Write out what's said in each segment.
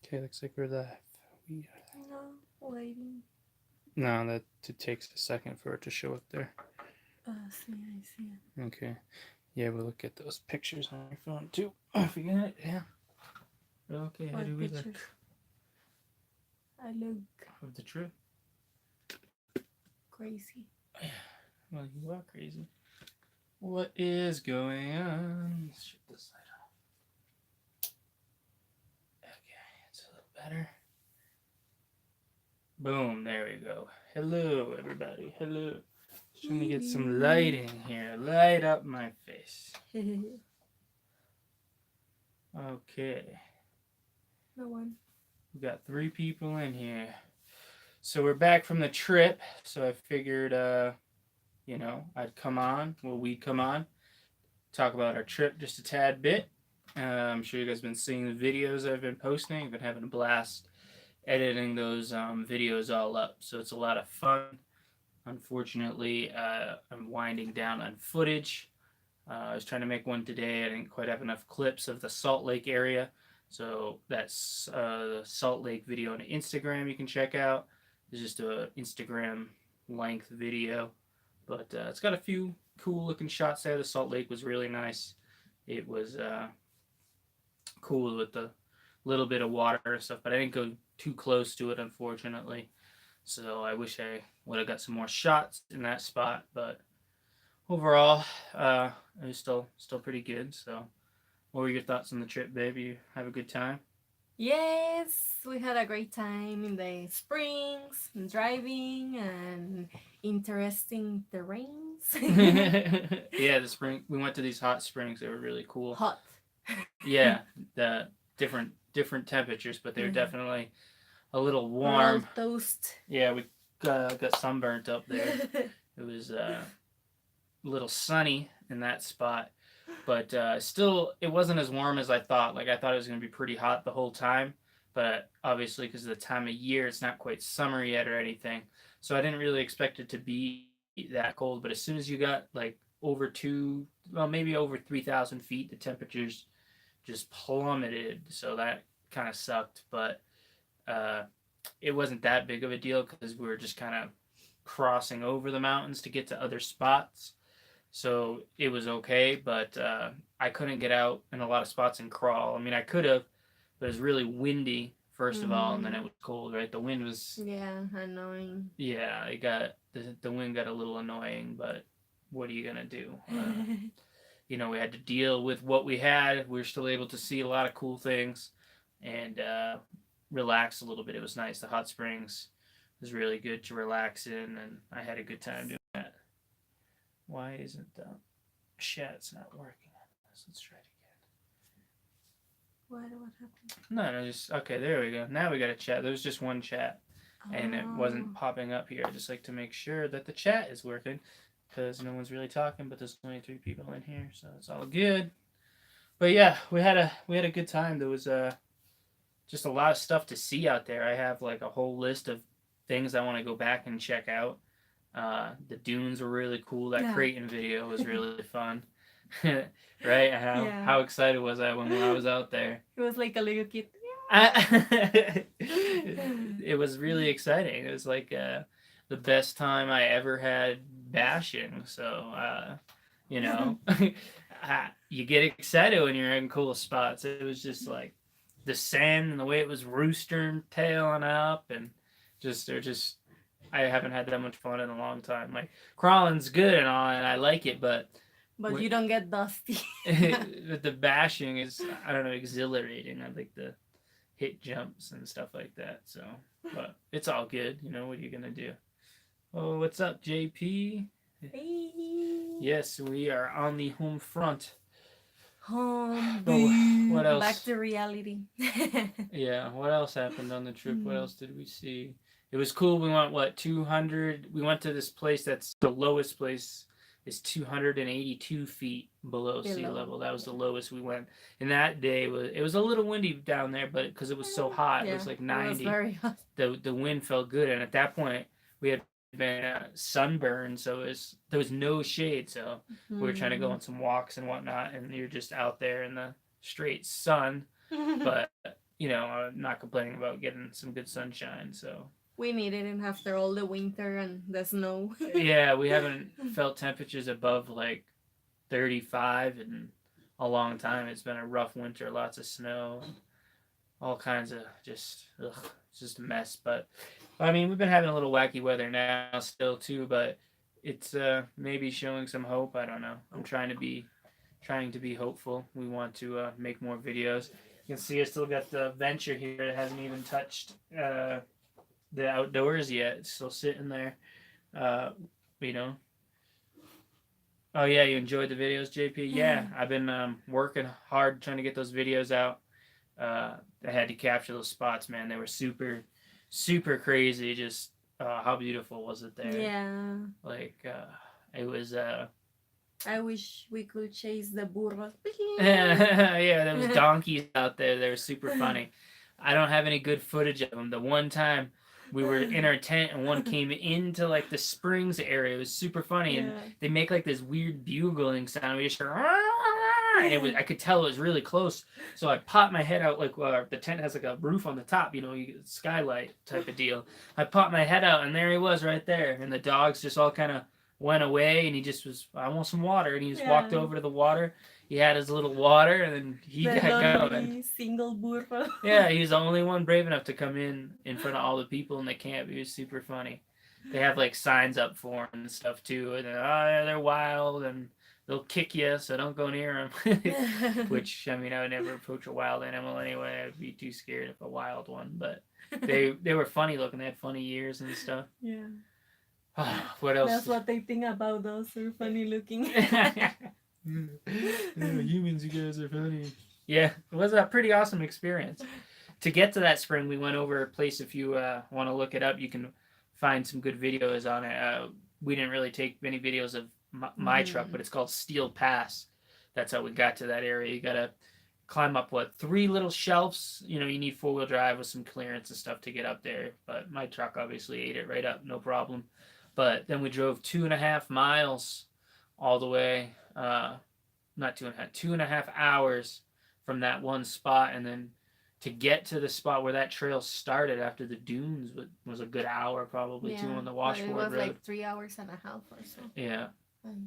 Okay, looks like we're live. No, waiting. No, that it takes a second for it to show up there. See, I see. Okay. Yeah, we'll look at those pictures on your phone too. If you get it, yeah. Okay, how do What we look pictures? I look of the trip? crazy. Yeah. Well, you are crazy. What is going on? Let's shut this light off. Okay, it's a little better. Boom, there we go. Hello, everybody. Hello. Just trying to get some lighting here. Light up my face. Okay. No one. We got 3 people in here. So we're back from the trip. So I figured, I'd come on. Well, we'd come on, talk about our trip just a tad bit. I'm sure you guys have been seeing the videos I've been posting. I've been having a blast editing those videos all up. So it's a lot of fun. Unfortunately, I'm winding down on footage. I was trying to make one today. I didn't quite have enough clips of the Salt Lake area. So that's the Salt Lake video on Instagram you can check out. It's just a Instagram length video. But it's got a few cool looking shots there. The Salt Lake was really nice. It was cool with the little bit of water and stuff, but I didn't go too close to it, unfortunately. So I wish I would have got some more shots in that spot. But overall, it was still pretty good. So, what were your thoughts on the trip, babe? You have a good time? Yes, we had a great time in the springs, and driving, and interesting terrains. Yeah, the spring. We went to these hot springs. They were really cool. Hot. Yeah, the different temperatures, but they were Yeah. definitely a little We're all warm. toast. Yeah, we got sunburnt up there. It was a little sunny in that spot, but still, it wasn't as warm as I thought. Like I thought it was going to be pretty hot the whole time, but obviously because of the time of year, it's not quite summer yet or anything. So I didn't really expect it to be that cold. But as soon as you got like over well, maybe over 3,000 feet, the temperatures just plummeted. So that kind of sucked, but uh, it wasn't that big of a deal because we were just kind of crossing over the mountains to get to other spots. So it was okay, but I couldn't get out in a lot of spots and crawl. I mean, I could have, but it was really windy first of all, and then it was cold. Right, the wind was Yeah, annoying. yeah, it got the wind got a little annoying, but what are you gonna do? We had to deal with what we had. We were still able to see a lot of cool things and relax a little bit. It was nice. The hot springs was really good to relax in, and I had a good time doing that. Why isn't the chat's not working on this? Let's try it What happened? again. No, just okay. There we go. Now we got a chat. There was just one chat, and it wasn't popping up here. I just like to make sure that the chat is working because no one's really talking, but there's only 3 people in here, so it's all good. But yeah, we had a good time. There was just a lot of stuff to see out there. I have like a whole list of things I want to go back and check out. The dunes were really cool. That Creighton video was really fun. Right? How excited was I when I was out there? It was like a little kid. It was really exciting. It was like the best time I ever had bashing. So, you get excited when you're in cool spots. It was just like the sand and the way it was roostering, tailing up, and just I haven't had that much fun in a long time. Like crawling's good and all, and I like it, but you don't get dusty. the bashing is, I don't know, exhilarating. I like the hit jumps and stuff like that. So, but it's all good. What are you gonna do? Oh, what's up, JP? Hey. Yes, we are on the home front. What else? Back to reality. Yeah, what else happened on the trip? What else did we see? It was cool. We went 200. We went to this place that's the lowest place is 282 feet below sea level. That was the lowest we went. And that day it was a little windy down there, but because it was so hot, it was like 90. It was very hot. The wind felt good, and at that point we had been sunburned, so there was no shade. So we were trying to go on some walks and whatnot, and you're just out there in the straight sun. But I'm not complaining about getting some good sunshine. So We needed it after all the winter and the snow. yeah, we haven't felt temperatures above like 35 in a long time. It's been a rough winter, lots of snow, all kinds of just it's just a mess. But I mean, we've been having a little wacky weather now still too, but it's maybe showing some hope. I don't know. I'm trying to be hopeful. We want to make more videos. You can see I still got the Venture here. It hasn't even touched the outdoors yet. It's still sitting there. Uh, you know. Oh yeah, you enjoyed the videos, JP? Yeah, I've been working hard trying to get those videos out. I had to capture those spots, man. They were super, super crazy. Just how beautiful was it there? Yeah. Like it was. I wish we could chase the burros. Yeah, there was donkeys out there. They were super funny. I don't have any good footage of them. The one time we were in our tent and one came into like the springs area. It was super funny, and they make like this weird bugling sound. We just heard, and it was, I could tell it was really close. So I popped my head out, like the tent has like a roof on the top, skylight type of deal. I popped my head out, and there he was right there, and the dogs just all kind of went away, and he just was, I want some water, and he just walked over to the water. He had his little water, and then he got going. Single burro. Yeah, he was the only one brave enough to come in front of all the people in the camp. He was super funny. They have like signs up for him and stuff too, and they're wild and they'll kick you, so don't go near them. Which, I mean, I would never approach a wild animal anyway. I'd be too scared of a wild one. But they were funny looking. They had funny ears and stuff. Yeah. What else? That's what they think about us. We're funny looking. Humans, you guys are funny. Yeah, it was a pretty awesome experience. To get to that spring, we went over a place. If you want to look it up, you can find some good videos on it. We didn't really take many videos of my truck, but it's called Steel Pass. That's how we got to that area. You gotta climb up 3 little shelves. You need 4-wheel drive with some clearance and stuff to get up there. But my truck obviously ate it right up, no problem. But then we drove 2.5 miles all the way. Not 2.5, 2.5 hours from that one spot, and then to get to the spot where that trail started after the dunes was a good hour probably too on the washboard road. It was like 3 hours and a half or so. Yeah.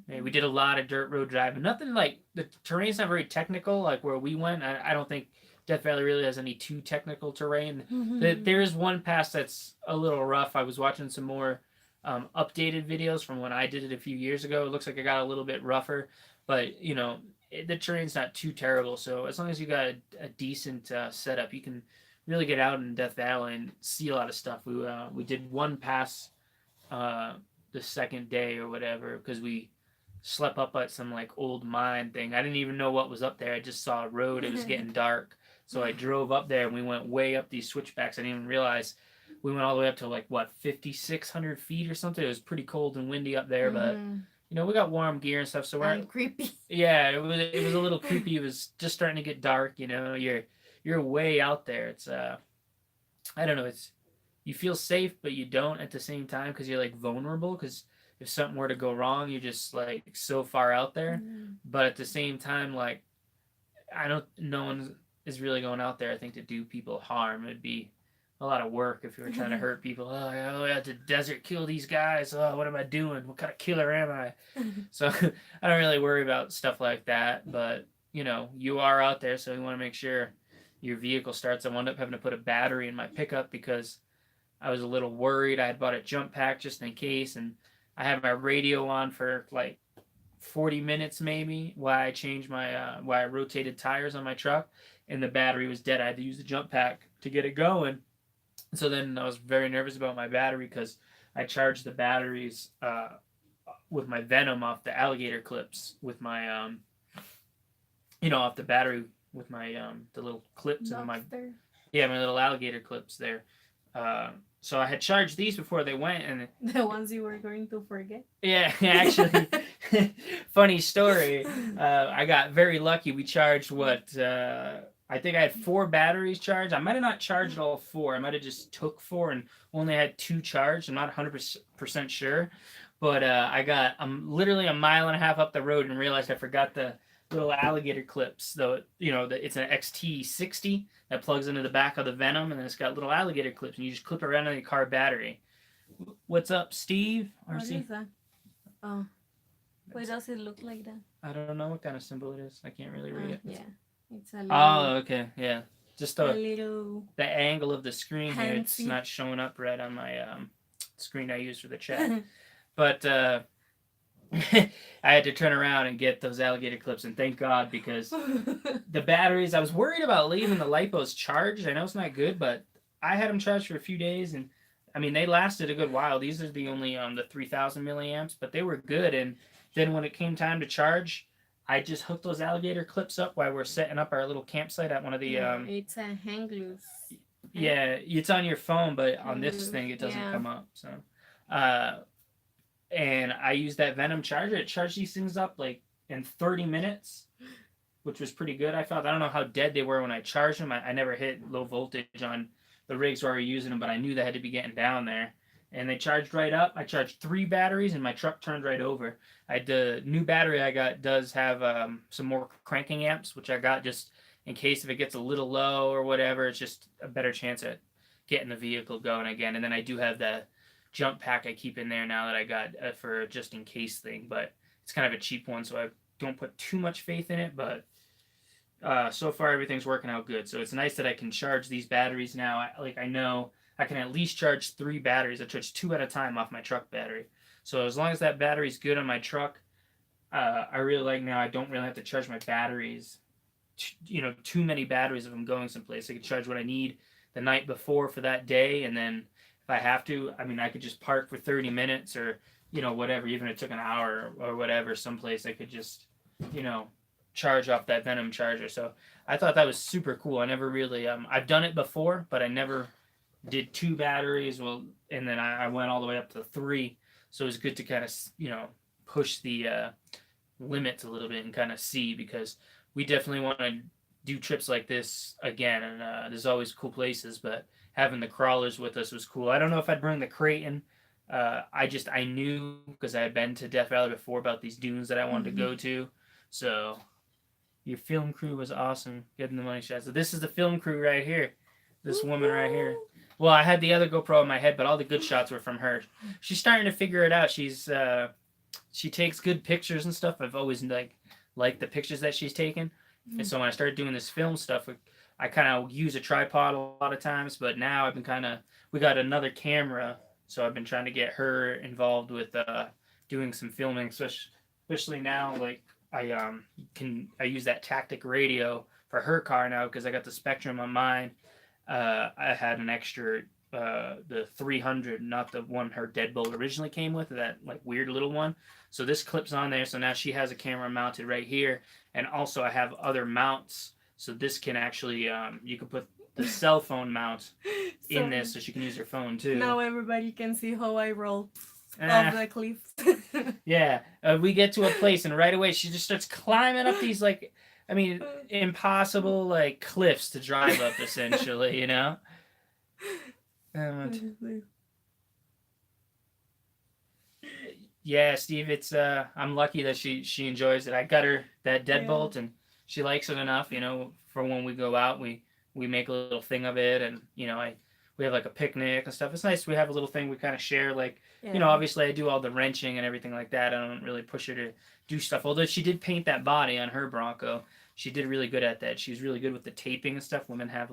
We did a lot of dirt road driving. Nothing like the terrain's not very technical. Like where we went, I don't think Death Valley really has any too technical terrain. There is one pass that's a little rough. I was watching some more updated videos from when I did it a few years ago. It looks like it got a little bit rougher, but the terrain's not too terrible. So as long as you got a decent setup, you can really get out in Death Valley and see a lot of stuff. We did one pass the second day or whatever because we slept up at some like old mine thing. I didn't even know what was up there. I just saw a road. It was getting dark, so I drove up there and we went way up these switchbacks. I didn't even realize we went all the way up to like 5,600 feet or something. It was pretty cold and windy up there, but we got warm gear and stuff. So we're creepy. Yeah, it was a little creepy. It was just starting to get dark. You're way out there. It's I don't know. It's you feel safe, but you don't at the same time because you're like vulnerable. Because if something were to go wrong, you're just like so far out there. But at the same time, like no one is really going out there, I think, to do people harm. It'd be a lot of work if you were trying to hurt people. Oh, I have to desert kill these guys. Oh, what am I doing? What kind of killer am I? So I don't really worry about stuff like that. But you are out there, so you want to make sure your vehicle starts. I wound up having to put a battery in my pickup because I was a little worried. I had bought a jump pack just in case, and I had my radio on for like 40 minutes maybe while I changed my while I rotated tires on my truck, and the battery was dead. I had to use the jump pack to get it going. So then I was very nervous about my battery because I charged the batteries with my Venom off the alligator clips with my off the battery with my the little clips in my little alligator clips there. So I had charged these before they went, and the ones you were going to forget. Yeah, actually, funny story. I got very lucky. We charged I think I had 4 batteries charged. I might have not charged all 4. I might have just took 4 and only had 2 charged. I'm not 100% sure. But I got literally a mile and a half up the road and realized I forgot the little alligator clips. Though it's an XT60 that plugs into the back of the Venom, and then it's got little alligator clips, and you just clip it around on your car battery. What's up, Steve? What is that? Oh, why does it look like that? I don't know what kind of symbol it is. I can't really read it. Yeah, it's a little. Oh, okay, yeah. Just a little. The angle of the screen here, it's Fancy. not showing up right on my screen I use for the chat. But I had to turn around and get those alligator clips, and thank God, because the batteries, I was worried about leaving the lipos charged. I know it's not good, but I had them charged for a few days, and I mean, they lasted a good while. These are the only the 3,000 milliamps, but they were good. And then when it came time to charge, I just hooked those alligator clips up while we're setting up our little campsite at one of the it's a hang loose. Yeah, it's on your phone, but on this thing it doesn't come up. So and I used that Venom charger. It charged these things up like in 30 minutes, which was pretty good. I felt. I don't know how dead they were when I charged them. I never hit low voltage on the rigs where we were using them, but I knew they had to be getting down there. And they charged right up. I charged 3 batteries, and my truck turned right over. The new battery I got does have some more cranking amps, which I got just in case if it gets a little low or whatever. It's just a better chance at getting the vehicle going again. And then I do have the jump pack I keep in there now that I got for just in case thing, but it's kind of a cheap one, so I don't put too much faith in it. But so far everything's working out good. So it's nice that I can charge these batteries now. I know I can at least charge 3 batteries. I charge 2 at a time off my truck battery. So as long as that battery's good on my truck, I really like now I don't really have to charge my batteries. Too many batteries if I'm going someplace. I can charge what I need the night before for that day, and then if I have to, I mean, I could just park for 30 minutes or whatever. Even if it took an hour or whatever, someplace I could just charge off that Venom charger. So I thought that was super cool. I never really I've done it before, but I never did 2 batteries. Well, and then I went all the way up to 3. So it was good to kind of push the limits a little bit and kind of see, because we definitely want to do trips like this again. And there's always cool places, but having the crawlers with us was cool. I don't know if I'd bring the Creighton. I knew because I had been to Death Valley before about these dunes that I wanted to go to. So your film crew was awesome getting the money shots. So this is the film crew right here. This woman right here. Well, I had the other GoPro in my head, but all the good shots were from her. She's starting to figure it out. She takes good pictures and stuff. I've always liked the pictures that she's taken. And so when I started doing this film stuff, I kind of use a tripod a lot of times, but now I've been we got another camera, so I've been trying to get her involved with doing some filming, especially now. Like I use that Tactic radio for her car now because I got the Spectrum on mine. I had an extra the 300, not the one her Deadbolt originally came with, that like weird little one. So this clips on there, so now she has a camera mounted right here, and also I have other mounts. So this can actually, you can put the cell phone mount in this, so she can use her phone too. Now everybody can see how I roll off the cliff. Yeah, we get to a place, and right away she just starts climbing up these impossible cliffs to drive up, essentially. Yeah, Steve, it's I'm lucky that she enjoys it. I got her that Deadbolt, and she likes it enough, for when we go out, we make a little thing of it, and we have like a picnic and stuff. It's nice. We have a little thing we kind of share. Obviously I do all the wrenching and everything like that. I don't really push her to do stuff. Although she did paint that body on her Bronco. She did really good at that. She's really good with the taping and stuff. Women have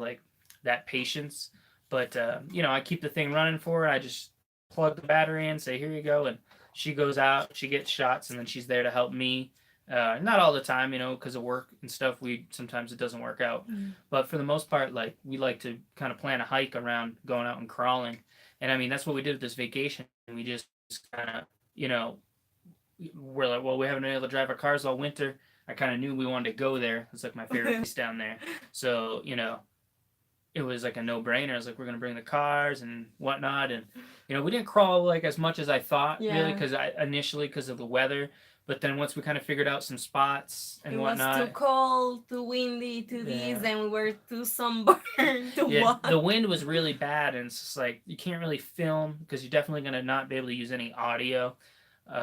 that patience. But I keep the thing running for her. I just plug the battery in, say here you go, and she goes out. She gets shots, and then she's there to help me. Not all the time, because of work and stuff. Sometimes it doesn't work out, but for the most part, we like to kind of plan a hike around going out and crawling, and I mean that's what we did with this vacation. We just kind of, we're like, well, we haven't been able to drive our cars all winter. I kind of knew we wanted to go there. It's like my favorite place down there, so it was like a no-brainer. I was like, we're gonna bring the cars and whatnot, and we didn't crawl as much as I thought, really, because initially because of the weather. But then once we kind of figured out some spots and whatnot. It was too cold, too windy, too this, and we were too sunburned to walk. The wind was really bad, and it's just you can't really film because you're definitely going to not be able to use any audio,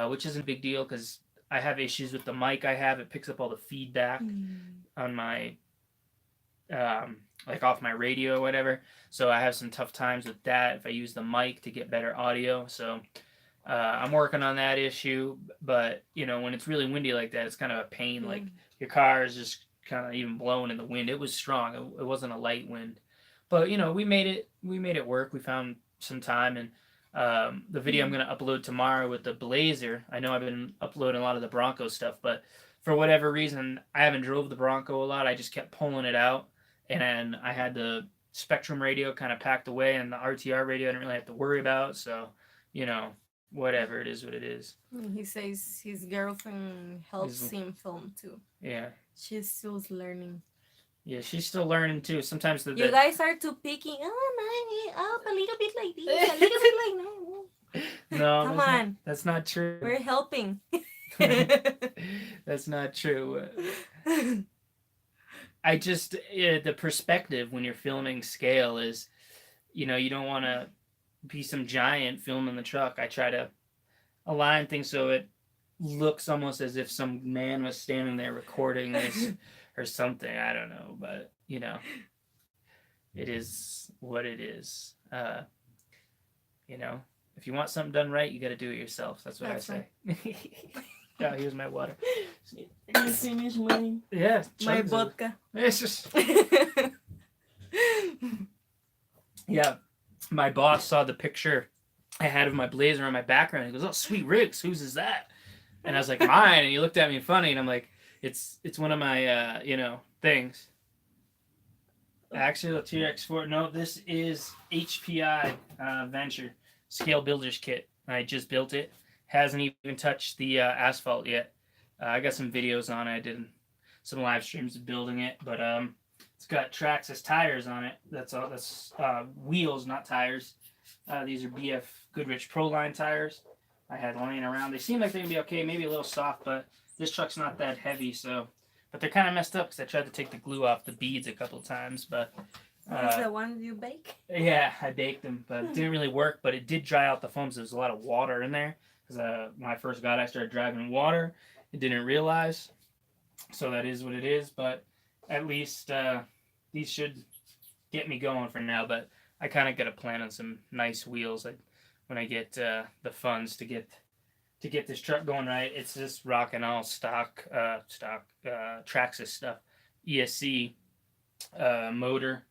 which isn't a big deal because I have issues with the mic I have. It picks up all the feedback on my like off my radio or whatever. So I have some tough times with that if I use the mic to get better audio. So I'm working on that issue. But you know, when it's really windy like that, it's kind of a pain. Like your car is just kind of even blowing in the wind. It was strong. It wasn't a light wind. But you know, we made it work. We found some time, and the video I'm going to upload tomorrow with the Blazer. I know I've been uploading a lot of the Bronco stuff, but for whatever reason, I haven't drove the Bronco a lot. I just kept pulling it out, and then I had the Spectrum radio kind of packed away, and the RTR radio I didn't really have to worry about. So, you know, whatever, it is what it is. He says his girlfriend helps him film too. Yeah. She's still learning. Yeah, she's still learning too. Sometimes you guys are too picky. Up a little bit like this, a little bit like that. No, come on. That's not true. We're helping. That's not true. I just the perspective when you're filming scale is, you know, you don't want to be some giant filming the truck. I try to align things so it looks almost as if some man was standing there recording this or something. I don't know, but you know, it is what it is. You know, if you want something done right, you got to do it yourself. That's what I say. Right. Oh, here's my water. You finish mine? Yeah, my vodka. It's just yeah. My boss saw the picture I had of my Blazer on my background. He goes, "Oh, sweet Riggs, whose is that?" And I was like, "Mine." And he looked at me funny, and I'm like, "It's one of my you know, things." Actually, the TX4. No, this is HPI Venture Scale Builders Kit. I just built it. Hasn't even touched the asphalt yet. I got some videos on it. I did some live streams of building it, but it's got Traxxas tires on it. That's all. That's wheels, not tires. These are BF Goodrich Proline tires I had laying around. They seem like they're gonna be okay, maybe a little soft, but this truck's not that heavy, so. But they're kind of messed up because I tried to take the glue off the beads a couple of times, but. Is the one you bake? Yeah, I baked them, but it didn't really work. But it did dry out the foams. There was a lot of water in there because when I first got it, I started driving water. I didn't realize, so that is what it is. But at least these should get me going for now. But I kind of got a plan on some nice wheels. When I get the funds to get this truck going right, it's just rocking all stock Traxxas stuff, ESC motor.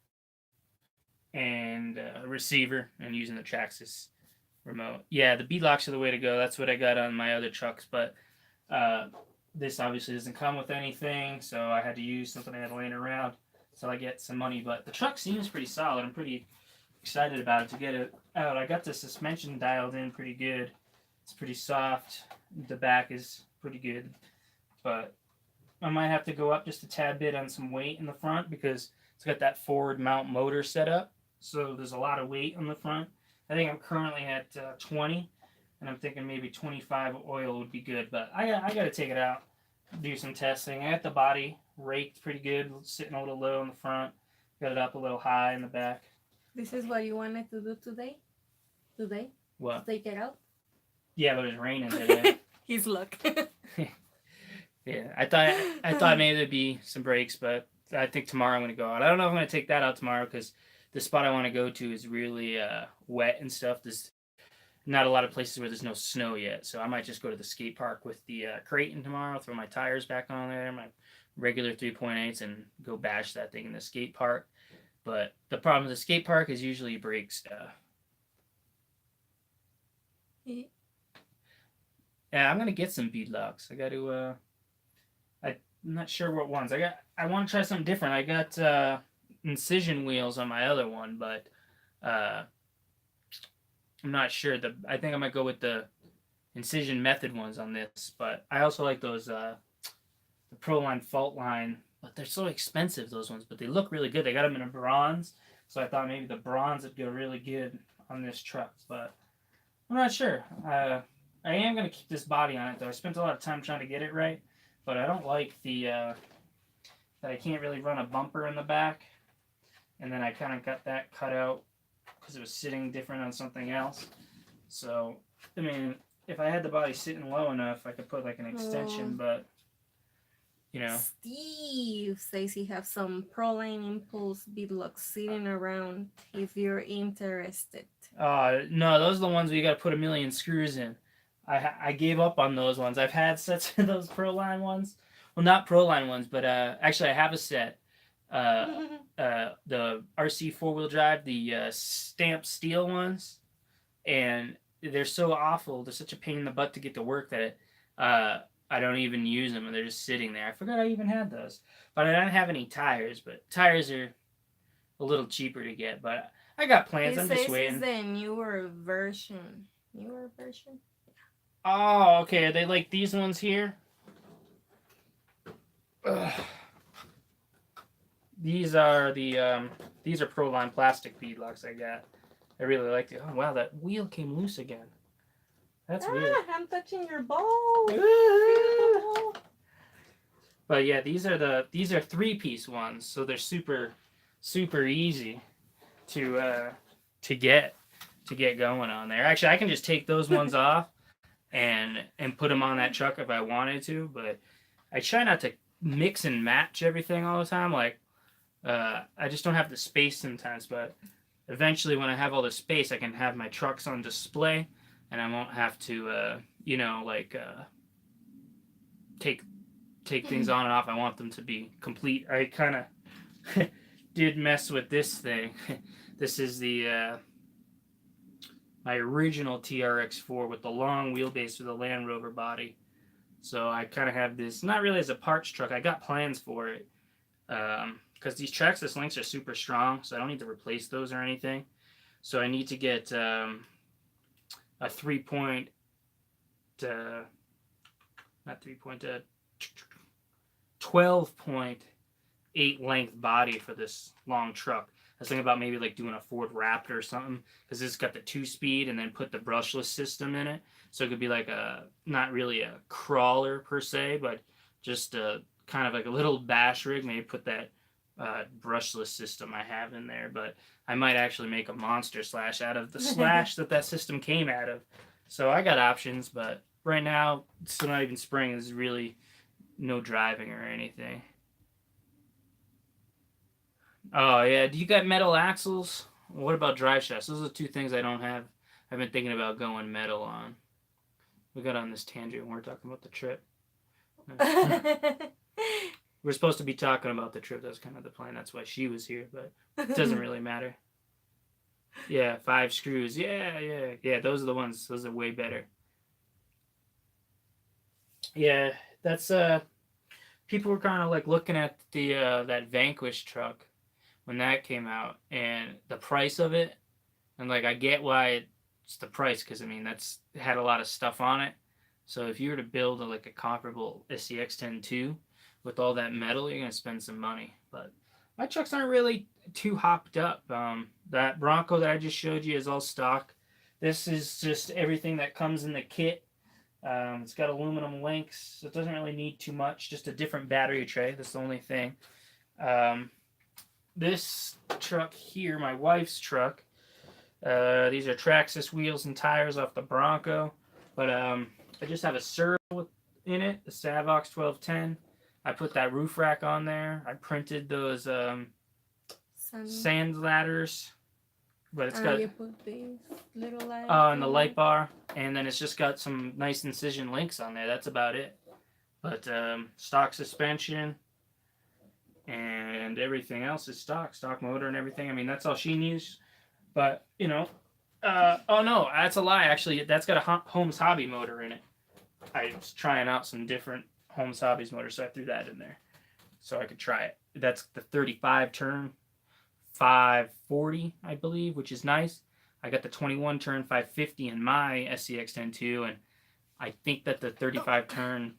And receiver, and using the Traxxas remote. Yeah, the beadlocks are the way to go. That's what I got on my other trucks, but this obviously doesn't come with anything, so I had to use something I had laying around so I get some money. But the truck seems pretty solid. I'm pretty excited about it to get it out. I got the suspension dialed in pretty good. It's pretty soft. The back is pretty good, but I might have to go up just a tad bit on some weight in the front because it's got that forward mount motor set up. So there's a lot of weight on the front. I think I'm currently at 20, and I'm thinking maybe 25 oil would be good. But I got to take it out, do some testing. I got the body raked pretty good, sitting a little low in the front. Got it up a little high in the back. This is what you wanted to do today? What? Take it out? Yeah, but it's raining today. His luck. Yeah, I thought maybe there'd be some breaks, but I think tomorrow I'm going to go out. I don't know if I'm going to take that out tomorrow because the spot I want to go to is really wet and stuff. There's not a lot of places where there's no snow yet. So I might just go to the skate park with the Creighton tomorrow, throw my tires back on there, my regular 3.8s, and go bash that thing in the skate park. But the problem with the skate park is usually brake stuff. Yeah, I'm going to get some beadlocks. I got to... I'm not sure what ones. I want to try something different. I got incision wheels on my other one, but I'm not sure. I think I might go with the incision method ones on this, but I also like those the Proline fault line, but they're so expensive, those ones, but they look really good. They got them in a bronze, so I thought maybe the bronze would go really good on this truck, but I'm not sure. I am going to keep this body on it, though. I spent a lot of time trying to get it right. But I don't like the that I can't really run a bumper in the back. And then I kind of got that cut out because it was sitting different on something else. So, I mean, if I had the body sitting low enough, I could put like an extension, but you know. Steve says he have some Proline Impulse beadlocks sitting around if you're interested. No, those are the ones where you got to put a million screws in. I gave up on those ones. I've had sets of those Proline ones. Well, not Proline ones, but actually I have a set. The RC 4-wheel drive, the stamped steel ones, and they're so awful. They're such a pain in the butt to get to work that I don't even use them, and they're just sitting there. I forgot I even had those, but I don't have any tires. But tires are a little cheaper to get. But I got plans. I'm just waiting. It's the newer version. Newer version? Oh, okay. Are they like these ones here? Ugh. These are Proline plastic beadlocks I got. I really liked it. Oh wow, that wheel came loose again. That's weird. I'm touching your ball. But yeah, these are 3-piece ones, so they're super easy to get going on there. Actually, I can just take those ones off and put them on that truck if I wanted to, but I try not to mix and match everything all the time. Like I just don't have the space sometimes, but eventually when I have all the space, I can have my trucks on display and I won't have to take things on and off. I want them to be complete. I kind of did mess with this thing. This is the my original TRX4 with the long wheelbase with the Land Rover body. So I kind of have this, not really as a parts truck. I got plans for it because these Traxxas links are super strong, so I don't need to replace those or anything. So I need to get a 12.8 length body for this long truck. I was thinking about maybe like doing a Ford Raptor or something because this has got the 2-speed and then put the brushless system in it. So it could be like not really a crawler per se, but just a kind of like a little bash rig. Maybe put that brushless system I have in there. But I might actually make a monster slash out of the slash that system came out of. So I got options, but right now it's still not even spring. There's really no driving or anything. Oh yeah, do you got metal axles? What about drive shafts? Those are the two things I don't have. I've been thinking about going metal on. We got on this tangent when we're talking about the trip. We're supposed to be talking about the trip. That's kind of the plan. That's why she was here, but it doesn't really matter. Yeah, 5 screws. Yeah. Those are the ones. Those are way better. Yeah, that's people were kind of like looking at the that Vanquish truck when that came out and the price of it, and like I get why it's the price because I mean that's had a lot of stuff on it. So if you were to build like a comparable SCX-10-2 with all that metal, you're gonna spend some money. But my trucks aren't really too hopped up. That Bronco that I just showed you is all stock. This is just everything that comes in the kit. It's got aluminum links, so it doesn't really need too much. Just a different battery tray. That's the only thing. This truck here, my wife's truck, these are Traxxas wheels and tires off the Bronco. But I just have a servo in it, the Savox 1210. I put that roof rack on there. I printed those sand ladders. But it's got you put these little lights and the light bar, and then it's just got some nice incision links on there. That's about it. But stock suspension and everything else is stock motor and everything. I mean, that's all she needs. But you know, oh no, that's a lie. Actually, that's got a Holmes Hobby motor in it. I was trying out some different Holmes Hobbies motors, so I threw that in there so I could try it. That's the 35 turn. 540, I believe, which is nice. I got the 21 turn 550 in my SCX-10-2, and I think that the 35 turn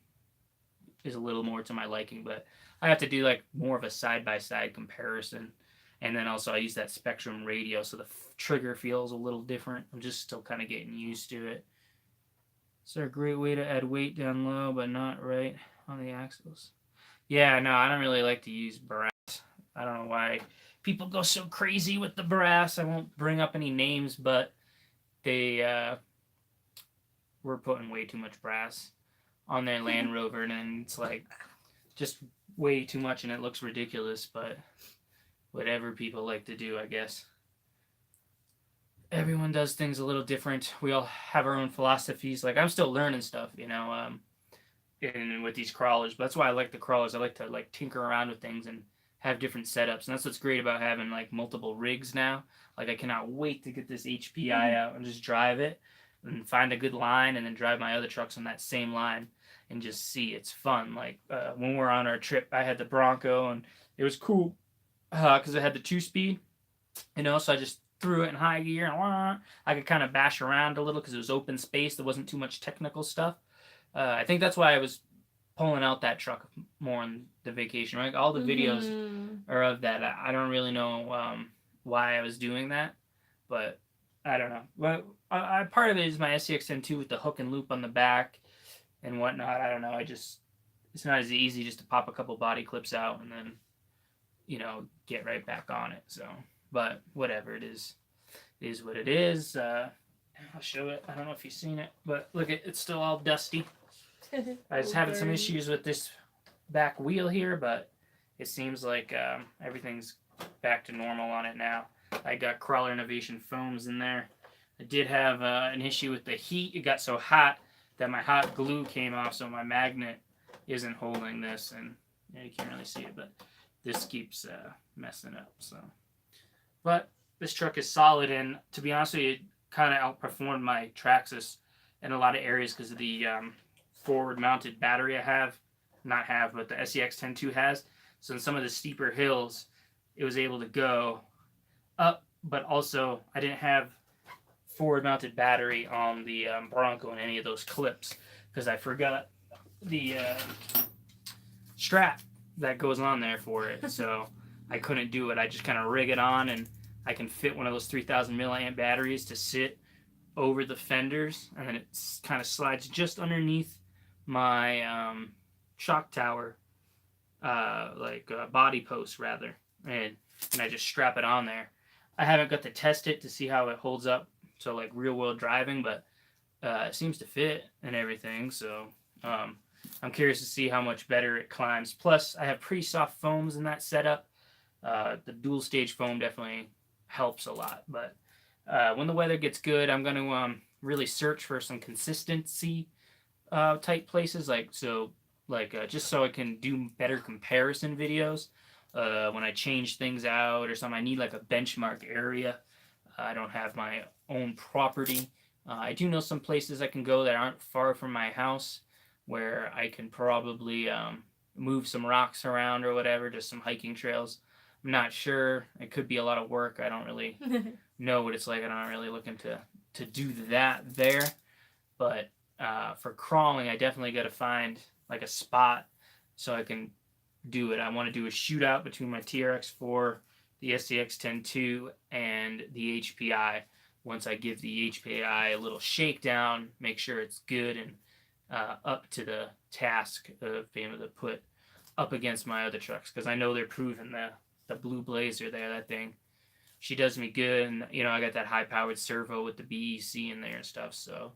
is a little more to my liking, but I have to do like more of a side-by-side comparison. And then also I use that Spectrum radio, so the trigger feels a little different. I'm just still kind of getting used to it. Is there a great way to add weight down low, but not right on the axles? Yeah, no, I don't really like to use brass. I don't know why people go so crazy with the brass. I won't bring up any names, but they we're putting way too much brass on their Land Rover, and then it's like just way too much, and it looks ridiculous. But whatever people like to do, I guess. Everyone does things a little different. We all have our own philosophies. Like I'm still learning stuff, with these crawlers. But that's why I like the crawlers. I like to like tinker around with things and have different setups. And that's what's great about having like multiple rigs now. Like I cannot wait to get this HPI out and just drive it and find a good line and then drive my other trucks on that same line and just see. It's fun. Like when we're on our trip, I had the Bronco and it was cool because it had the 2-speed, so I just threw it in high gear and I could kind of bash around a little because it was open space. There wasn't too much technical stuff. I think that's why I was pulling out that truck more on the vacation, right? All the videos are of that. I don't really know why I was doing that, but I don't know. Well, part of it is my SCX-10 with the hook and loop on the back and whatnot. I don't know. It's not as easy just to pop a couple body clips out and then, get right back on it. So, but whatever it is what it is. I'll show it. I don't know if you've seen it, but look, it's still all dusty. I was having some issues with this back wheel here, but it seems like everything's back to normal on it now. I got Crawler Innovation foams in there. I did have an issue with the heat. It got so hot that my hot glue came off, so my magnet isn't holding this, and you can't really see it, but this keeps messing up. So, but this truck is solid, and to be honest with you, it kind of outperformed my Traxxas in a lot of areas because of the forward-mounted battery but the SCX-10 has. So in some of the steeper hills, it was able to go up, but also I didn't have forward-mounted battery on the Bronco in any of those clips because I forgot the strap that goes on there for it. So I couldn't do it. I just kind of rig it on, and I can fit one of those 3,000 milliamp batteries to sit over the fenders, and then it kind of slides just underneath my shock tower, body post rather, and I just strap it on there. I haven't got to test it to see how it holds up to like real world driving, but it seems to fit and everything. So I'm curious to see how much better it climbs. Plus, I have pretty soft foams in that setup. The dual stage foam definitely helps a lot, but when the weather gets good, I'm going to really search for some consistency type places, just so I can do better comparison videos when I change things out or something. I need like a benchmark area. I don't have my own property. I do know some places I can go that aren't far from my house where I can probably move some rocks around or whatever, just some hiking trails. I'm not sure. It could be a lot of work. I don't really know what it's like. I'm not really looking to do that there. But for crawling, I definitely got to find like a spot so I can do it. I want to do a shootout between my TRX4, the SCX-10 and the HPI. Once I give the HPI a little shakedown, make sure it's good and up to the task of being able to put up against my other trucks, because I know they're proven the Blue Blazer there, that thing, she does me good, and I got that high powered servo with the BEC in there and stuff, so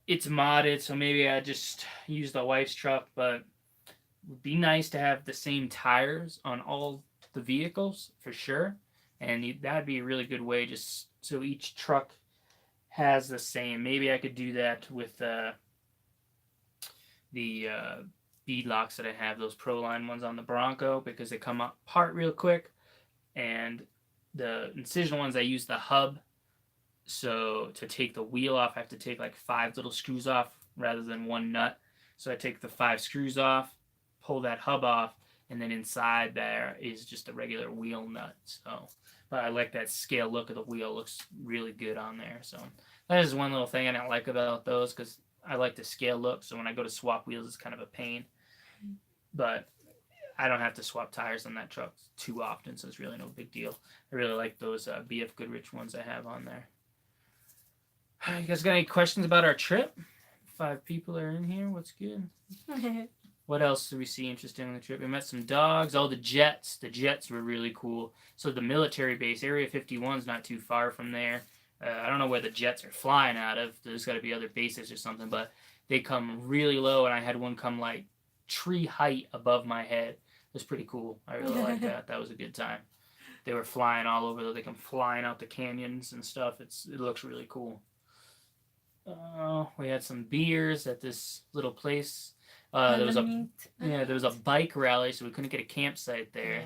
it's modded, so maybe I just use the wife's truck, but it would be nice to have the same tires on all the vehicles for sure, and that'd be a really good way, just so each truck has the same. Maybe I could do that with the bead locks that I have, those Proline ones on the Bronco, because they come apart real quick, and the incision ones I use the hub, so to take the wheel off I have to take like 5 little screws off rather than one nut. So I take the 5 screws off, pull that hub off, and then inside there is just a regular wheel nut. So, but I like that scale look of the wheel. It looks really good on there. So that is one little thing I don't like about those, because I like the scale look, so when I go to swap wheels it's kind of a pain. But I don't have to swap tires on that truck too often, so it's really no big deal. I really like those BF Goodrich ones I have on there. You guys got any questions about our trip? 5 people are in here. What's good? What else did we see interesting on the trip? We met some dogs. Oh, the jets. The jets were really cool. So the military base, Area 51 is not too far from there. I don't know where the jets are flying out of. There's got to be other bases or something, but they come really low, and I had one come like tree height above my head. It was pretty cool. I really liked that. That was a good time. They were flying all over. They come flying out the canyons and stuff. It looks really cool. We had some beers at this little place. There was a bike rally, so we couldn't get a campsite there.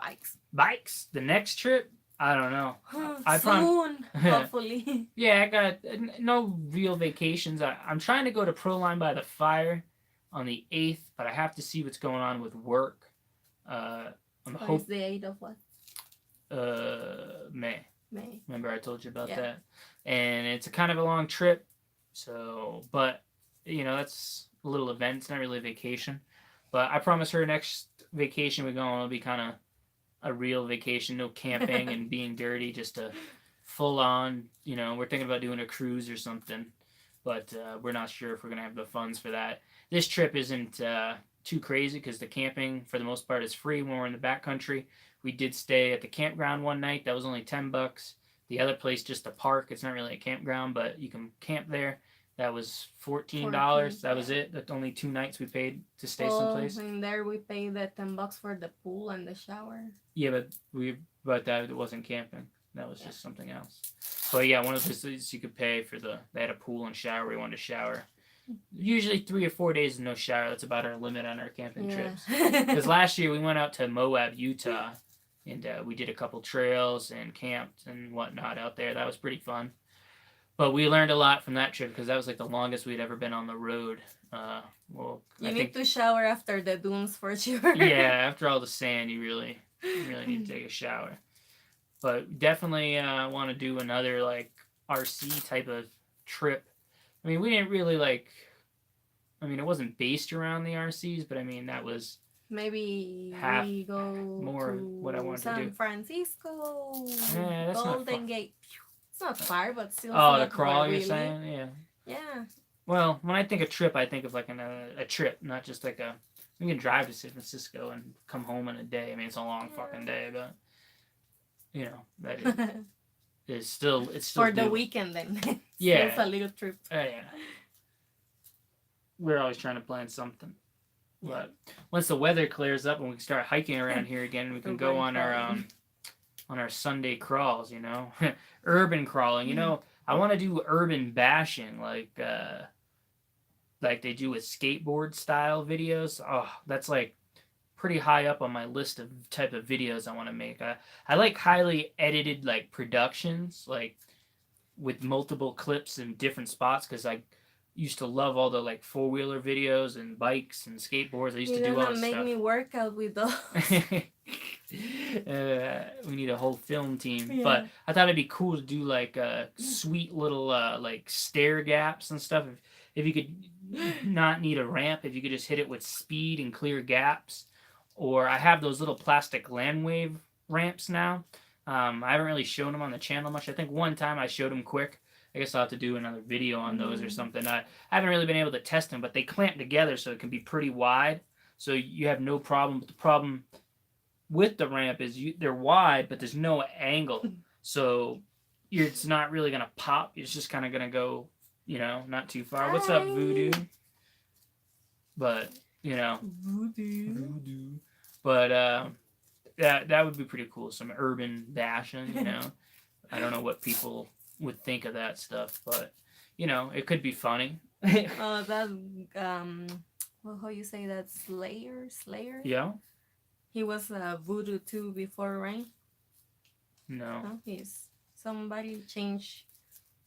Yeah. Bikes. The next trip, I don't know. Soon, hopefully. Yeah, I got no real vacations. I'm trying to go to Proline by the Fire on the 8th, but I have to see what's going on with work. I'm hoping the 8th of what? May. Remember I told you about that? And it's a kind of a long trip, so, but, that's a little event. It's not really a vacation. But I promise her next vacation we're going will be kind of a real vacation, no camping and being dirty, just a full on, we're thinking about doing a cruise or something, but we're not sure if we're going to have the funds for that. This trip isn't too crazy because the camping for the most part is free when we're in the backcountry. We did stay at the campground one night. That was only $10. The other place, just a park. It's not really a campground, but you can camp there. That was $14. That was it. That's only 2 nights we paid to stay someplace. And there we paid the $10 for the pool and the shower. Yeah, but that wasn't camping. That was just something else. But yeah, one of the places you could pay for they had a pool and shower. We wanted to shower. Usually 3 or 4 days of no shower. That's about our limit on our camping trips. Because last year we went out to Moab, Utah, and we did a couple trails and camped and whatnot out there. That was pretty fun. But we learned a lot from that trip because that was like the longest we'd ever been on the road. You need to shower after the dunes for sure. Yeah, after all the sand, you really need to take a shower. But definitely want to do another like RC type of trip. I mean, we didn't really it wasn't based around the RCs, but I mean, that was maybe we go more to what I wanted to do. San Francisco, yeah, that's Golden Gate. It's not far, but still. Oh, the crawl, you're saying? Yeah. Yeah. Well, when I think of trip, I think of like a trip, not just like we can drive to San Francisco and come home in a day. I mean, it's a long fucking day, but that is still for the weekend then. Yeah, it's a little trip. Yeah. We're always trying to plan something, but once the weather clears up and we can start hiking around here again, we can go on our Sunday crawls. Urban crawling. I want to do urban bashing like they do with skateboard style videos. Oh, that's like pretty high up on my list of type of videos I want to make. I like highly edited like productions, like with multiple clips in different spots, because I used to love all the like 4-wheeler videos and bikes and skateboards. I used to do all this stuff. You're gonna make me work out with those. We need a whole film team, but I thought it'd be cool to do like sweet little like stair gaps and stuff. If you could not need a ramp, if you could just hit it with speed and clear gaps. Or I have those little plastic landwave ramps now. I haven't really shown them on the channel much. I think one time I showed them quick. I guess I'll have to do another video on those or something. I haven't really been able to test them, but they clamp together so it can be pretty wide. So you have no problem. But the problem with the ramp is they're wide, but there's no angle. So it's not really going to pop. It's just kind of going to go, not too far. Hi. What's up, Voodoo? But, Voodoo. But that would be pretty cool. Some urban bashing, I don't know what people would think of that stuff, but it could be funny. That how you say that? Slayer. Yeah. He was Voodoo too before, right? No. Somebody changed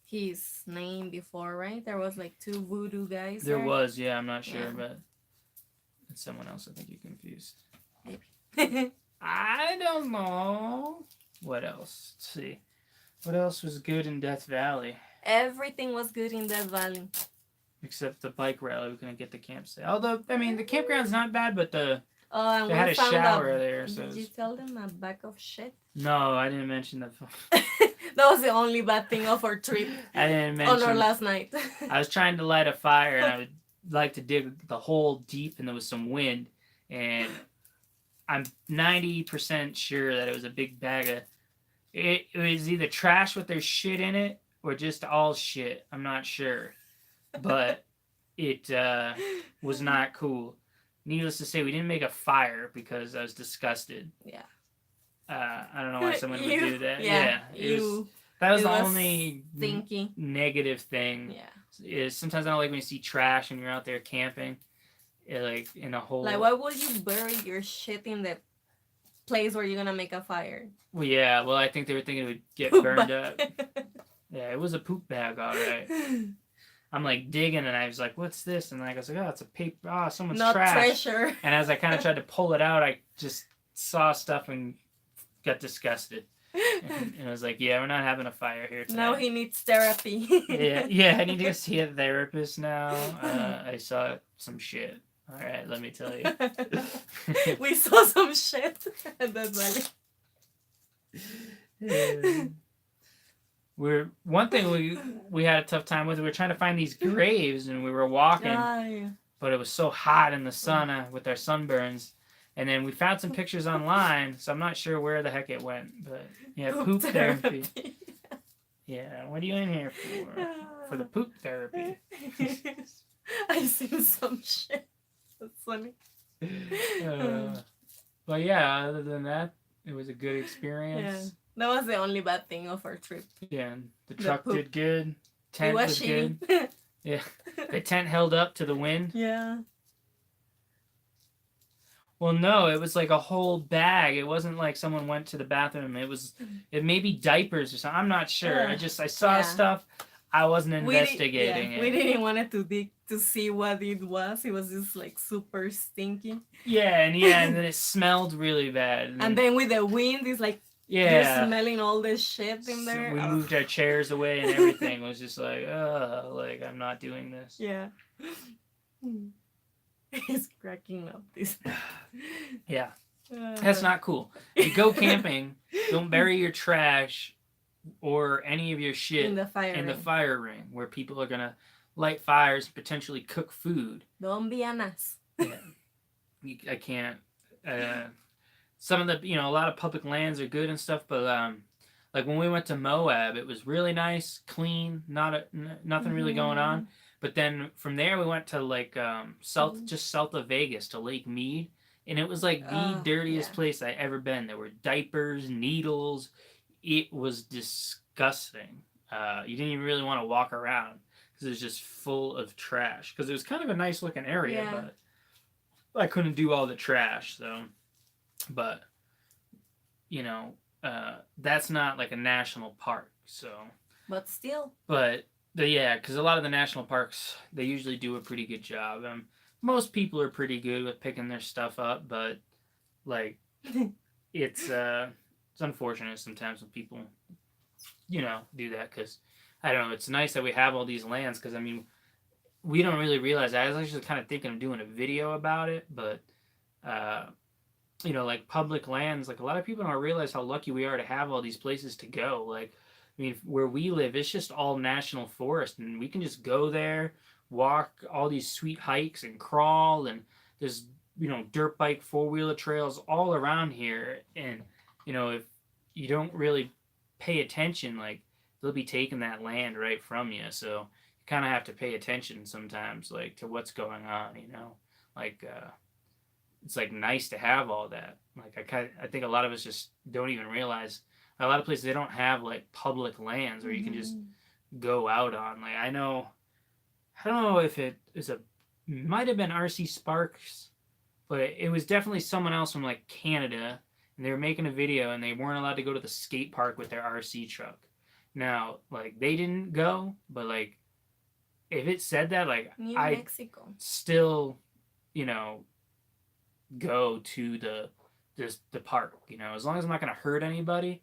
his name before, right? There was like 2 Voodoo guys. There was, yeah. I'm not sure, but it's someone else. I think you're confused. Maybe. I don't know. What else? Let's see. What else was good in Death Valley? Everything was good in Death Valley. Except the bike rally. We couldn't get the campsite. Although, I mean, the campground's not bad, but they had a shower there. So did you tell them a bag of shit? No, I didn't mention that. That was the only bad thing of our trip. I didn't mention. On our last night. I was trying to light a fire, and I would like to dig the hole deep, and there was some wind, and I'm 90% sure that it was a big bag of It was either trash with their shit in it or just all shit. I'm not sure, but it was not cool. Needless to say, we didn't make a fire because I was disgusted. Yeah. I don't know why someone would do that. Yeah, It was, that was it the was only stinky. negative thing. Yeah. Is sometimes I don't like when you see trash and you're out there camping, like in a hole. Like, why would you bury your shit in the place where you're gonna make a fire? Well, yeah. Well, I think they were thinking it would get burned up. Yeah, it was a poop bag, all right. I'm like digging, and I was like, "What's this?" And I was like, "Oh, it's a paper. Oh, someone's Not trash." treasure. And as I kind of tried to pull it out, I just saw stuff and got disgusted. And I was like, "Yeah, we're not having a fire here tonight." Now he needs therapy. yeah. I need to go see a therapist now. I saw some shit. All right, let me tell you. We saw some shit. That's funny. One thing we had a tough time with. We were trying to find these graves, and we were walking, but it was so hot in the sun with our sunburns. And then we found some pictures online, so I'm not sure where the heck it went. But yeah, poop therapy. Yeah, what are you in here for? For the poop therapy. I've seen some shit. That's funny. But yeah, other than that, it was a good experience. Yeah. That was the only bad thing of our trip. Yeah, the truck did good. Tent was good. Yeah, the tent held up to the wind. Yeah. Well, no, it was like a whole bag. It wasn't like someone went to the bathroom. It may be diapers or something. I'm not sure. I saw stuff. I wasn't investigating it. We didn't want to dig to see what it was. It was just like super stinky. Yeah, and then it smelled really bad. And then with the wind, it's like you're smelling all this shit in there. So we moved our chairs away and everything was just like, like I'm not doing this. Yeah. He's cracking up. This. Yeah. That's not cool. You go camping, don't bury your trash or any of your shit in the fire ring where people are gonna light fires, potentially cook food. Don't be an ass. Yeah. I can't. Some of the, a lot of public lands are good and stuff, but like when we went to Moab, it was really nice, clean, nothing really going on. But then from there we went to like just south of Vegas to Lake Mead, and it was like the dirtiest place I ever been. There were diapers, needles. It was disgusting. You didn't even really want to walk around because it was just full of trash. Because it was kind of a nice looking area, but I couldn't do all the trash. So, but that's not like a national park. So, but still. But yeah, because a lot of the national parks, they usually do a pretty good job. Most people are pretty good with picking their stuff up, but like it's unfortunate sometimes when people do that, because I don't know, it's nice that we have all these lands, because I mean we don't really realize. I was actually kind of thinking of doing a video about it, but like public lands, like a lot of people don't realize how lucky we are to have all these places to go. Like, I mean, where we live, it's just all national forest, and we can just go there, walk all these sweet hikes and crawl, and there's dirt bike, four-wheeler trails all around here. And if you don't really pay attention, like they'll be taking that land right from you. So you kind of have to pay attention sometimes, like to what's going on. Like it's like nice to have all that. Like I think a lot of us just don't even realize. A lot of places, they don't have like public lands where you can just go out on. Like I don't know if it might have been RC Sparks, but it was definitely someone else from like Canada, and they were making a video and they weren't allowed to go to the skate park with their RC truck. Now, like they didn't go, but like if it said that, like I still, go to the park, as long as I'm not gonna hurt anybody.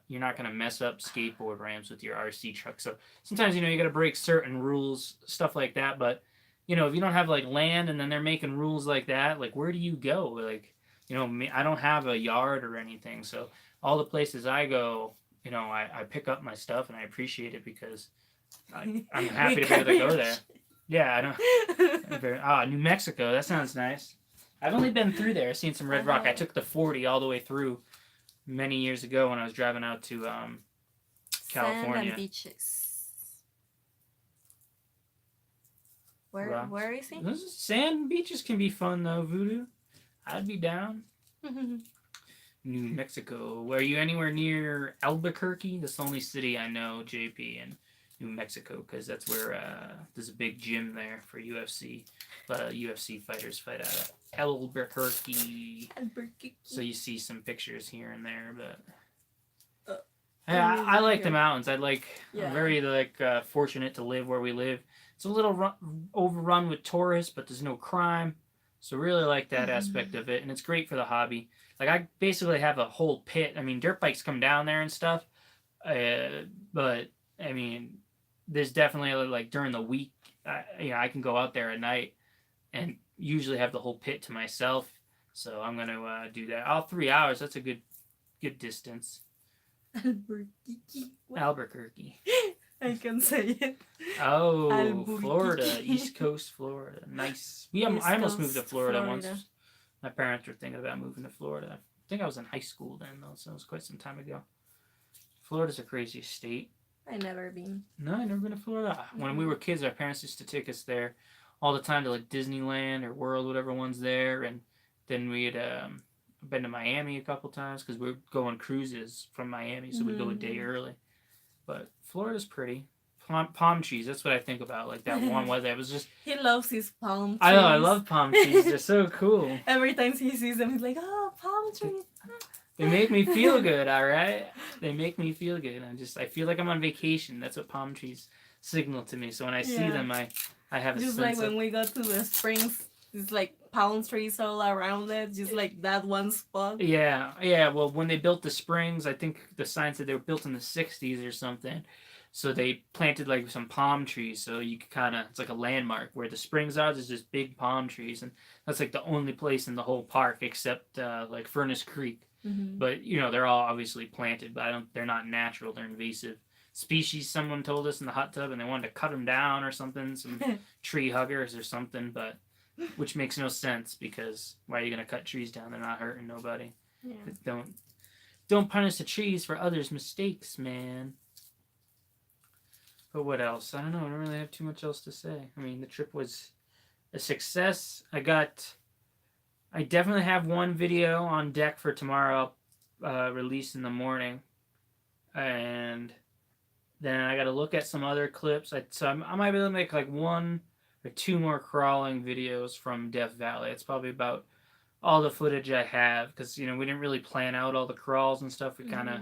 You're not going to mess up skateboard ramps with your RC truck. So sometimes, you got to break certain rules, stuff like that. But, if you don't have like land and then they're making rules like that, like where do you go? Like, I don't have a yard or anything. So all the places I go, I pick up my stuff and I appreciate it because I'm happy to be able to go there. Yeah, I know. New Mexico. That sounds nice. I've only been through there. I've seen some red rock. I took the 40 all the way through. many years ago when I was driving out to Sand California. and beaches. Where Rocks. where is he? Sand beaches can be fun though, Voodoo. I'd be down. New Mexico. Were you anywhere near Albuquerque? That's the only city I know, JP, in New Mexico, because that's where there's a big gym there for UFC. A lot of UFC fighters fight out of Albuquerque. Albuquerque. So you see some pictures here and there, but I I like the here. mountains. I'm Yeah. very fortunate to live where we live. It's a little overrun with tourists, but there's no crime. So really like that aspect of it, and it's great for the hobby. Like I basically have a whole pit. I mean, dirt bikes come down there and stuff, but I mean, there's definitely like during the week, I can go out there at night and usually have the whole pit to myself. So I'm gonna do that. All 3 hours. That's a good distance. Albuquerque. Albuquerque. I can say it. Oh, Albuquerque. Florida, East Coast Florida. Nice. I almost moved to Coast, Florida once. My parents were thinking about moving to Florida. I think I was in high school then, though, so it was quite some time ago. Florida's a crazy state. I never been. No, I never been to Florida. When we were kids, our parents used to take us there all the time to like Disneyland or World, whatever one's there, and then we had been to Miami a couple times because we were going cruises from Miami, so we'd go a day early. But Florida's pretty. Palm trees, that's what I think about. Like that warm weather. It was just. He loves his palm trees. I know, I love palm trees. They're so cool. Every time he sees them, he's like, "Oh, palm trees." They make me feel good, all right? They make me feel good. I feel like I'm on vacation. That's what palm trees signal to me. So when I see them, I have a just sense like when we go to the springs, it's like palm trees all around it, just like that one spot. Yeah. Well, when they built the springs, I think the sign said they were built in the '60s or something. So they planted like some palm trees, so you could it's like a landmark where the springs are. There's just big palm trees, and that's like the only place in the whole park except like Furnace Creek. But they're all obviously planted, but they're not natural. They're invasive species. Someone told us in the hot tub, and they wanted to cut them down or something. Some tree huggers or something, but which makes no sense because why are you gonna cut trees down? They're not hurting nobody. Yeah. Don't punish the trees for others' mistakes, man. But what else? I don't know. I don't really have too much else to say. I mean, the trip was a success. I definitely have one video on deck for tomorrow. I'll release in the morning, and then I got to look at some other clips. I might be able to make like one or two more crawling videos from Death Valley. It's probably about all the footage I have because we didn't really plan out all the crawls and stuff. We kind of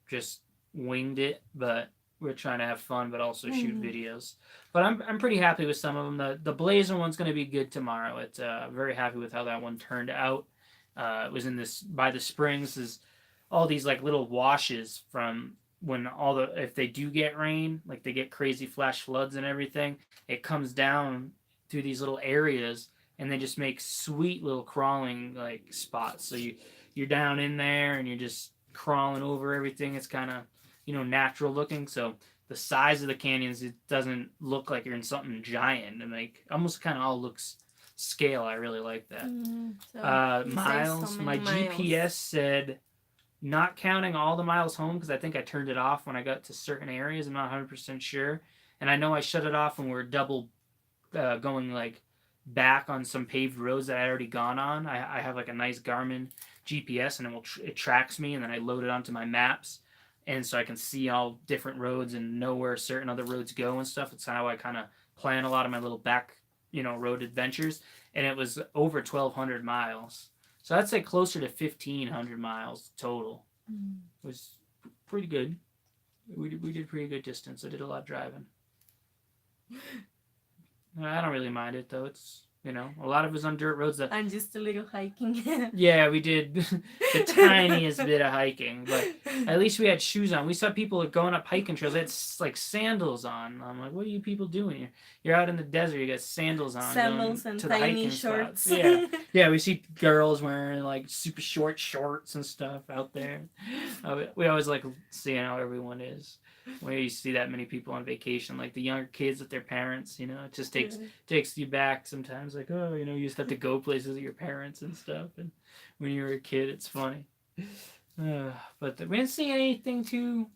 just winged it, but we're trying to have fun, but also shoot videos. But I'm pretty happy with some of them. The Blazer one's going to be good tomorrow. It's very happy with how that one turned out. It was by the springs. There's all these like little washes from when if they do get rain, like they get crazy flash floods and everything. It comes down through these little areas, and they just make sweet little crawling like spots. So you're down in there and you're just crawling over everything. It's kind of natural looking. So the size of the canyons, it doesn't look like you're in something giant, and like almost kind of all looks scale. I really like that. Miles, my GPS said not counting all the miles home because I think I turned it off when I got to certain areas. I'm not 100% sure, and I know I shut it off when we're double going like back on some paved roads that I already gone on. I have like a nice Garmin GPS, and it tracks me, and then I load it onto my maps. And so I can see all different roads and know where certain other roads go and stuff. It's how I kind of plan a lot of my little back, road adventures. And it was over 1,200 miles. So I'd say closer to 1,500 miles total. It was pretty good. We did pretty good distance. I did a lot of driving. I don't really mind it, though. It's, a lot of it was on dirt roads. And just a little hiking. Yeah, we did the tiniest bit of hiking, but at least we had shoes on. We saw people going up hiking trails. They had like sandals on. I'm like, what are you people doing? You're out in the desert. You got sandals on. Sandals and to tiny shorts. Spots. Yeah. We see girls wearing like super short shorts and stuff out there. We always like seeing how everyone is. When you see that many people on vacation, like the younger kids with their parents, it just takes you back sometimes. Like, oh, you used to have to go places with your parents and stuff. And when you were a kid, it's funny. But we didn't see anything too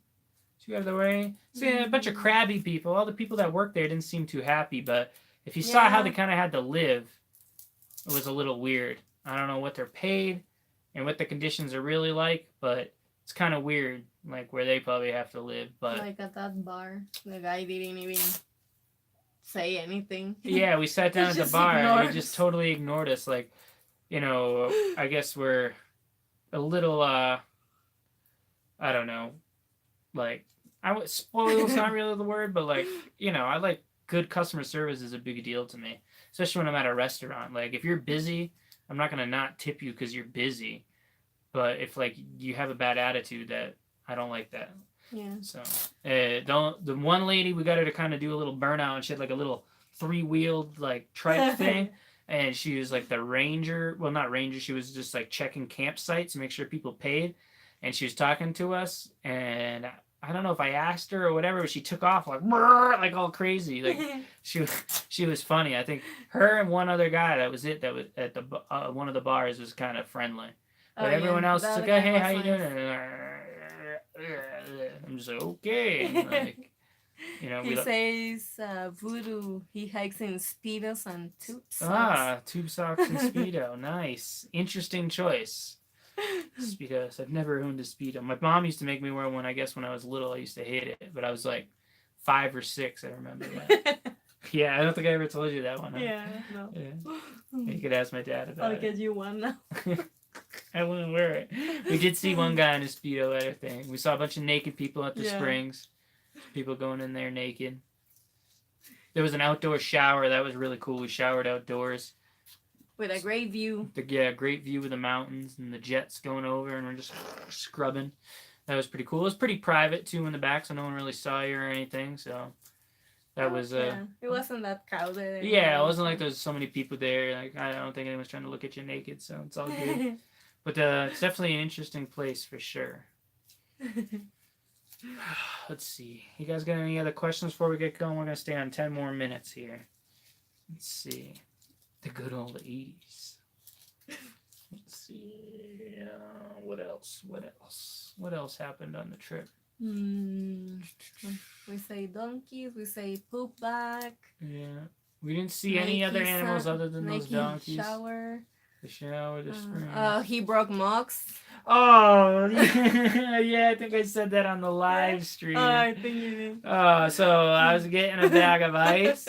out of the way. See a bunch of crabby people. All the people that worked there didn't seem too happy. But if you saw how they kind of had to live, it was a little weird. I don't know what they're paid and what the conditions are really like, but it's kind of weird, like where they probably have to live. But like at that bar, the guy didn't even say anything. Yeah, we sat down at the bar and he just totally ignored us. Like, I guess we're a little, I don't know, like, spoiled's not really the word, but like, I like good customer service is a big deal to me, especially when I'm at a restaurant. Like, if you're busy, I'm not going to not tip you because you're busy. But if, like, you have a bad attitude, that I don't like that. Yeah. So, the one lady, we got her to kind of do a little burnout, and she had like a little 3-wheeled like trike thing, and she was like the ranger. Well, not ranger. She was just like checking campsites to make sure people paid, and she was talking to us. And I don't know if I asked her or whatever, but she took off like all crazy. Like she was funny. I think her and one other guy, that was it. That was at the one of the bars, was kind of friendly. But everyone else is like, oh, hey, how you doing? I'm just like, okay. Like, he says Voodoo, he hikes in Speedos and tube socks. Tube socks and Speedo. Nice. Interesting choice. Speedos. I've never owned a Speedo. My mom used to make me wear one, I guess, when I was little. I used to hate it. But I was like 5 or 6, I remember that. Yeah, I don't think I ever told you that one. Huh? Yeah, no. Yeah. You could ask my dad about it. I'll get you one now. I wouldn't wear it. We did see one guy in a Speedo at a thing. We saw a bunch of naked people at the springs. People going in there naked. There was an outdoor shower. That was really cool. We showered outdoors. With a great view. Great view of the mountains and the jets going over, and we're just scrubbing. That was pretty cool. It was pretty private, too, in the back, so no one really saw you or anything, so... That was it wasn't that crowded. Yeah, it wasn't like there's so many people there. Like, I don't think anyone's trying to look at you naked, so it's all good. But it's definitely an interesting place for sure. Let's see. You guys got any other questions before we get going? We're gonna stay on 10 more minutes here. Let's see. The good old 80s. Let's see. What else? What else happened on the trip? We say donkeys, we say poop back. Yeah. We didn't see any other animals other than those donkeys. The shower, the spring. He broke MOX. Oh, yeah, I think I said that on the live stream. Oh, I think you did. So I was getting a bag of ice,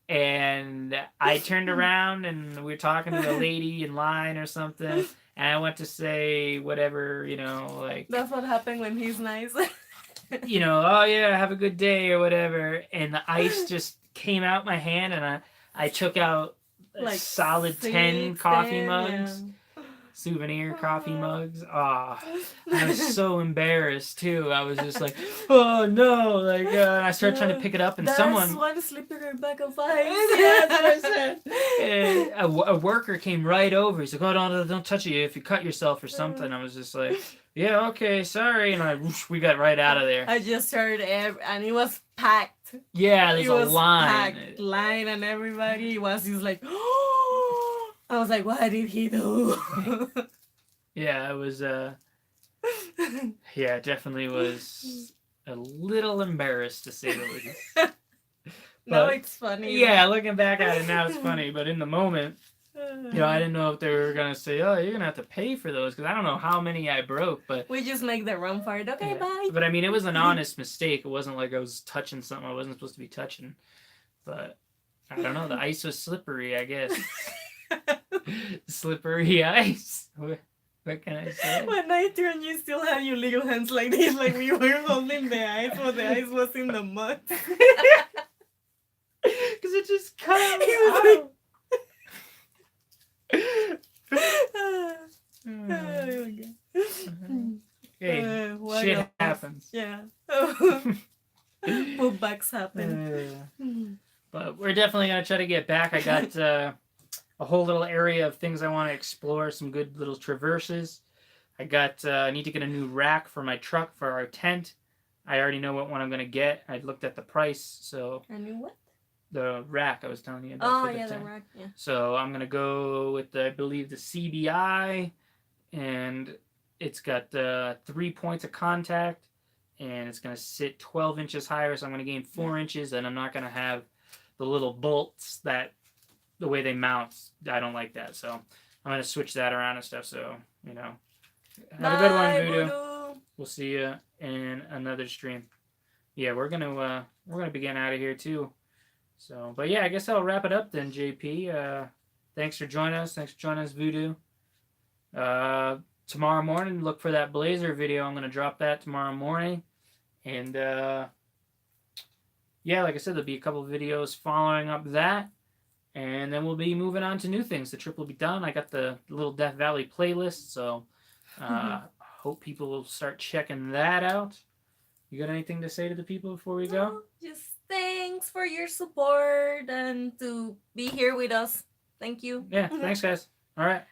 and I turned around, and we were talking to the lady in line or something, and I went to say whatever, like... That's what happened when he's nice. Oh yeah, have a good day or whatever, and the ice just came out my hand, and I took out like solid 10 coffee mugs. Yeah. Souvenir coffee mugs. I was so embarrassed too. I was just like, oh no, like I started trying to pick it up, and someone one slippery bag of ice. Yeah, that's what I said. And a worker came right over. He's like, oh, don't touch it if you cut yourself or something. I was just like, yeah, okay, sorry, and we got right out of there. I just heard and it was packed. Yeah, there's a line. Packed, line, and everybody was just like, oh. I was like, what did he do? Yeah, it was, yeah, it definitely was a little embarrassed, to say the least. No, it's funny. Yeah, looking back at it now, it's funny, but in the moment, I didn't know if they were going to say, oh, you're going to have to pay for those, because I don't know how many I broke, but... We just make the run for it. Okay, bye. But, I mean, it was an honest mistake. It wasn't like I was touching something I wasn't supposed to be touching. But, I don't know, the ice was slippery, I guess. Slippery ice. What can I say? When I turned, you still had your little hands like this, like we were holding the ice, but the ice was in the mud. Because it just cut out. Hey, shit happens. Yeah. Poop bags happen. But we're definitely going to try to get back. I got a whole little area of things I want to explore, some good little traverses. I need to get a new rack for my truck for our tent. I already know what one I'm going to get. I looked at the price, so... A new what? The rack I was telling you about. Oh, yeah, the rack, yeah. So I'm going to go with, I believe, the CBI, and It's got 3 points of contact, and it's going to sit 12 inches higher, so I'm going to gain 4 inches, and I'm not going to have the little bolts that the way they mount. I don't like that, so I'm going to switch that around and stuff. So, you know, have a good one, Bye, Voodoo. Voodoo. We'll see you in another stream. Yeah, we're gonna be getting out of here too. So, but yeah, I guess I'll wrap it up then, JP. Thanks for joining us. Thanks for joining us, Voodoo. Tomorrow morning, look for that Blazer video. I'm gonna drop that tomorrow morning, and yeah, like I said, there'll be a couple of videos following up that, and then we'll be moving on to new things. The trip will be done. I got the little Death Valley playlist, so hope people will start checking that out. You got anything to say to the people before we go? No, just thanks for your support and to be here with us. Thank you. Yeah, thanks, guys. All right.